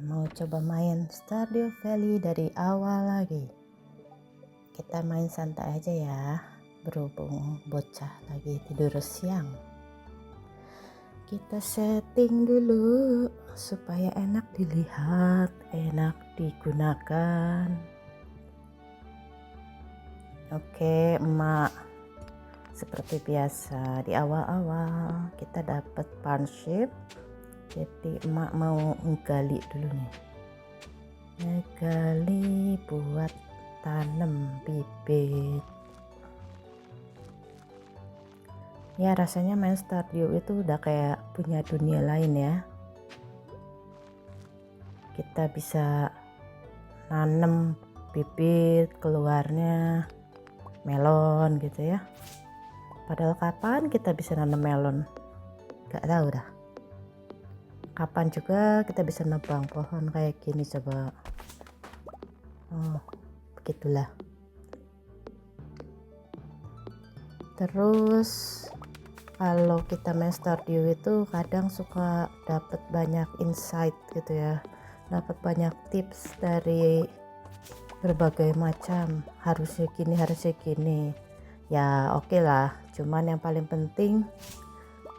Mau coba main Stardew Valley dari awal lagi. Kita main santai aja ya, berhubung bocah lagi tidur siang. Kita setting dulu supaya enak dilihat, enak digunakan. Oke, emak. Seperti biasa di awal-awal kita dapat partnership. Jadi emak mau menggali dulu nih. Ngegali buat tanam bibit. Ya rasanya main Stardew itu udah kayak punya dunia lain ya. Kita bisa nanam bibit, keluarnya melon gitu ya. Padahal kapan kita bisa nanam melon? Gak tahu dah. Kapan juga kita bisa nebang pohon kayak gini coba. Begitulah. Terus kalau kita main Stardew itu kadang suka dapat banyak insight gitu ya, dapat banyak tips dari berbagai macam, harusnya gini ya. Oke lah, cuman yang paling penting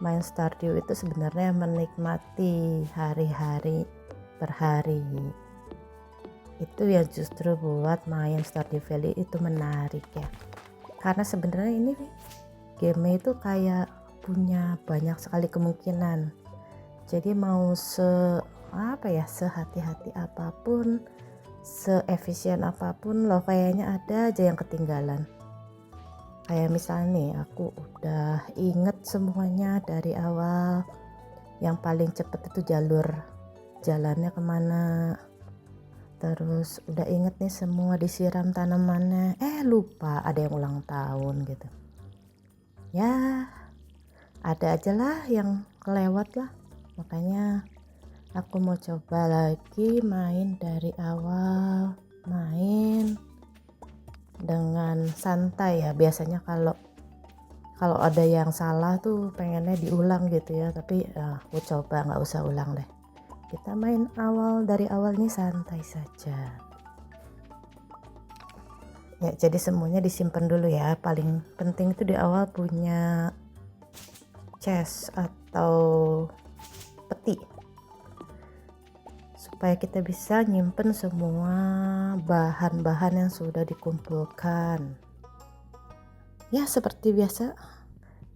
main Stardew itu sebenarnya menikmati hari-hari per hari. Itu yang justru buat main Stardew Valley itu menarik ya, karena sebenarnya ini game itu kayak punya banyak sekali kemungkinan. Jadi mau sehati-hati apapun, seefisien apapun lo kayaknya ada aja yang ketinggalan. Kayak misalnya nih, aku udah inget semuanya dari awal, yang paling cepet itu jalannya kemana, terus udah inget nih semua disiram tanamannya, lupa ada yang ulang tahun gitu ya. Ada aja lah yang kelewat lah, makanya aku mau coba lagi main dari awal, main dengan santai ya. Biasanya kalau ada yang salah tuh pengennya diulang gitu ya, tapi aku coba nggak usah ulang deh. Kita main dari awal nih santai saja ya. Jadi semuanya disimpan dulu ya. Paling penting itu di awal punya chest atau peti supaya kita bisa nyimpen semua bahan-bahan yang sudah dikumpulkan. Ya seperti biasa,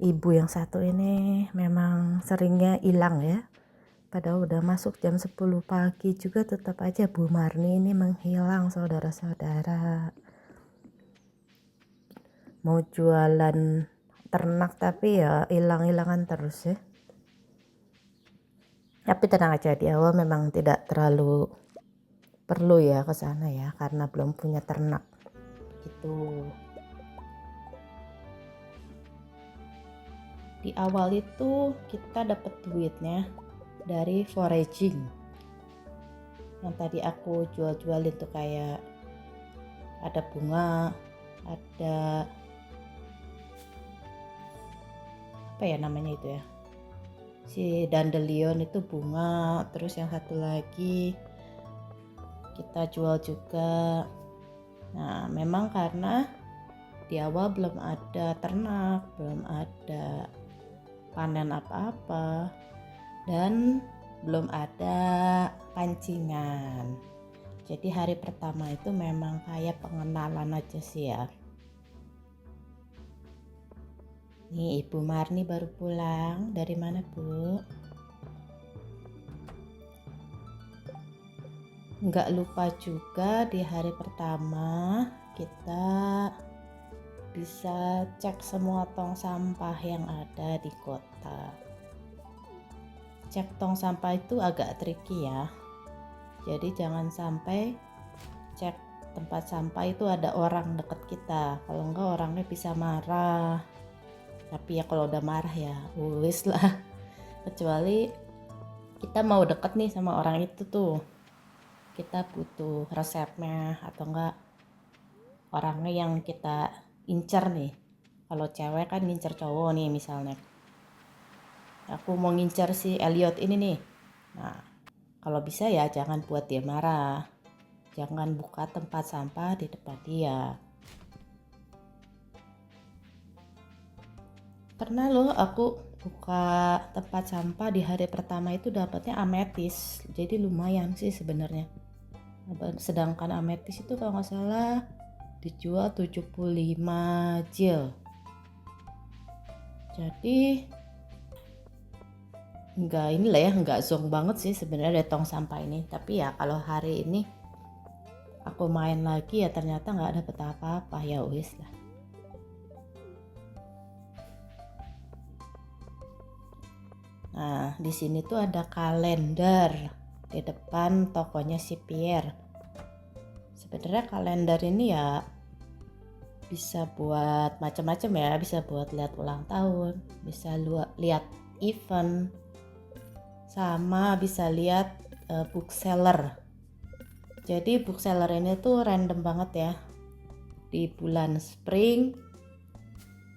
ibu yang satu ini memang seringnya hilang ya. Padahal udah masuk jam 10 pagi juga tetap aja Bu Marni ini menghilang, saudara-saudara. Mau jualan ternak tapi ya hilang-hilangan terus ya. Tapi tenang aja, di awal memang tidak terlalu perlu ya ke sana ya, karena belum punya ternak gitu. Di awal itu kita dapat duitnya dari foraging. Yang tadi aku jual-jualin tuh kayak ada bunga, ada apa ya namanya itu ya, si dandelion itu bunga. Terus yang satu lagi kita jual juga. Nah memang karena di awal belum ada ternak, belum ada panen apa-apa, dan belum ada pancingan. Jadi hari pertama itu memang kayak pengenalan aja sih ya. Nih Ibu Marni baru pulang. Dari mana Bu? Nggak lupa juga di hari pertama kita bisa cek semua tong sampah yang ada di kota. Cek tong sampah itu agak tricky ya. Jadi jangan sampai cek tempat sampah itu ada orang deket kita. Kalau enggak orangnya bisa marah. Tapi ya kalau udah marah ya wis lah. Kecuali kita mau deket nih sama orang itu tuh, kita butuh resepnya atau enggak orangnya yang kita incer nih. Kalau cewek kan ngincer cowok nih misalnya. Aku mau ngincer si Elliot ini nih. Nah, kalau bisa ya jangan buat dia marah. Jangan buka tempat sampah di depan dia. Pernah loh aku buka tempat sampah di hari pertama itu dapatnya ametis. Jadi lumayan sih sebenarnya. Sedangkan ametis itu kalau nggak salah dijual 75 jil. Jadi nggak zonk banget sih sebenarnya dari tong sampah ini. Tapi ya kalau hari ini aku main lagi ya ternyata nggak dapet apa-apa, ya wis lah. Nah, di sini tuh ada kalender di depan tokonya si Pierre. Sebenarnya kalender ini ya bisa buat macam-macam ya, bisa buat lihat ulang tahun, bisa lihat event, sama bisa lihat bookseller. Jadi bookseller ini tuh random banget ya. Di bulan spring,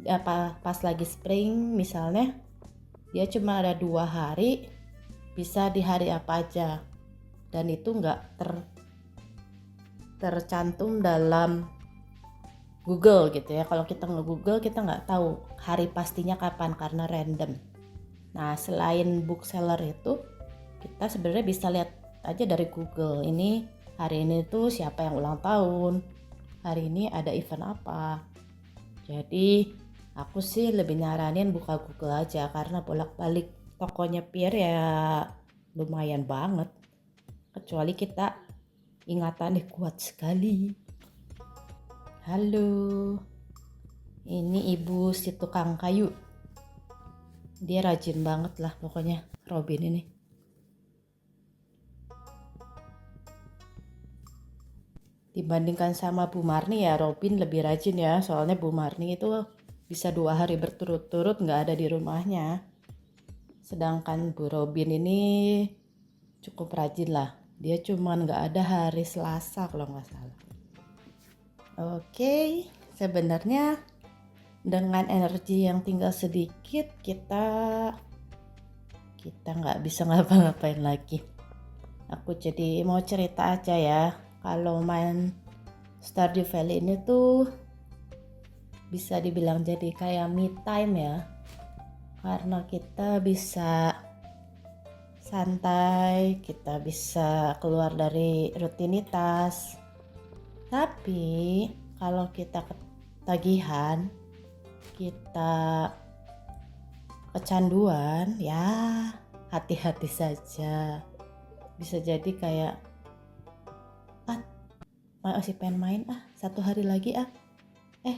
pas lagi spring misalnya, dia cuma ada 2 hari, bisa di hari apa aja. Dan itu nggak tercantum dalam Google gitu ya. Kalau kita nge-Google kita nggak tahu hari pastinya kapan karena random. Nah, selain bookseller itu, kita sebenarnya bisa lihat aja dari Google. Ini hari ini tuh siapa yang ulang tahun, hari ini ada event apa. Jadi aku sih lebih nyaranin buka Google aja karena bolak-balik tokonya Pierre ya lumayan banget. Kecuali kita ingatannya kuat sekali. Halo, ini ibu si tukang kayu. Dia rajin banget lah pokoknya Robin ini. Dibandingkan sama Bu Marni ya Robin lebih rajin ya. Soalnya Bu Marni itu bisa 2 hari berturut-turut nggak ada di rumahnya. Sedangkan Bu Robin ini cukup rajin lah. Dia cuman nggak ada hari Selasa kalau nggak salah. Oke, sebenarnya dengan energi yang tinggal sedikit kita nggak bisa ngapa-ngapain lagi. Aku jadi mau cerita aja ya. Kalau main Stardew Valley ini tuh bisa dibilang jadi kayak me time ya. Karena kita bisa santai, kita bisa keluar dari rutinitas. Tapi kalau kita ketagihan, kita kecanduan, ya hati-hati saja. Bisa jadi kayak masih pengen main 1 hari lagi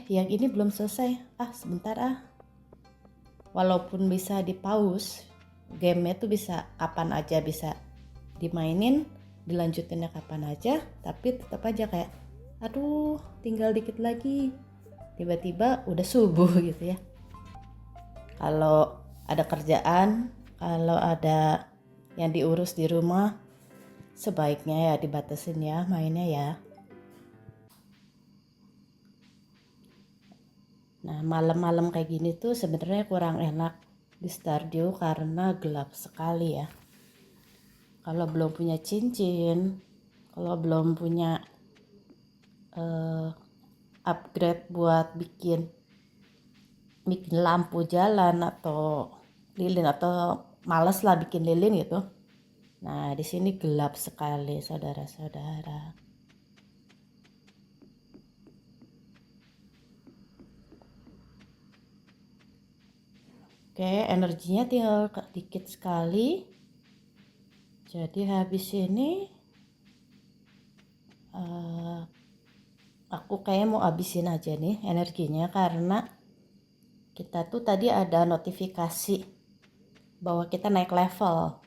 yang ini belum selesai sebentar walaupun bisa di pause, gamenya tuh bisa kapan aja bisa dimainin, dilanjutinnya kapan aja, tapi tetap aja kayak aduh tinggal dikit lagi, tiba-tiba udah subuh gitu ya. Kalau ada kerjaan, kalau ada yang diurus di rumah, sebaiknya ya dibatasin ya mainnya ya. Nah, malam-malam kayak gini tuh sebenarnya kurang enak di Stardew karena gelap sekali ya. Kalau belum punya cincin, kalau belum punya upgrade buat bikin lampu jalan atau lilin, atau males lah bikin lilin gitu. Nah, di sini gelap sekali, saudara-saudara. Oke, energinya tinggal dikit sekali. Jadi habis ini aku kayak mau habisin aja nih energinya karena kita tuh tadi ada notifikasi bahwa kita naik level.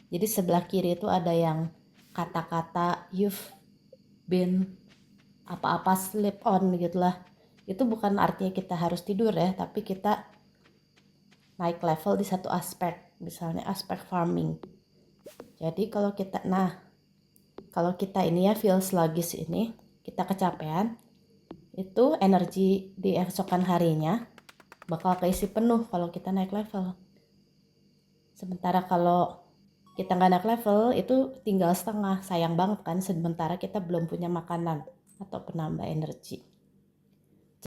Jadi sebelah kiri itu ada yang kata-kata you've been apa-apa sleep on gitulah. Itu bukan artinya kita harus tidur ya, tapi kita naik level di satu aspek, misalnya aspek farming. Jadi kalau kita ini ya feel sluggish ini, kita kecapean, itu energi di esokan harinya bakal keisi penuh kalau kita naik level. Sementara kalau kita nggak naik level itu tinggal setengah, sayang banget kan, sementara kita belum punya makanan atau penambah energi.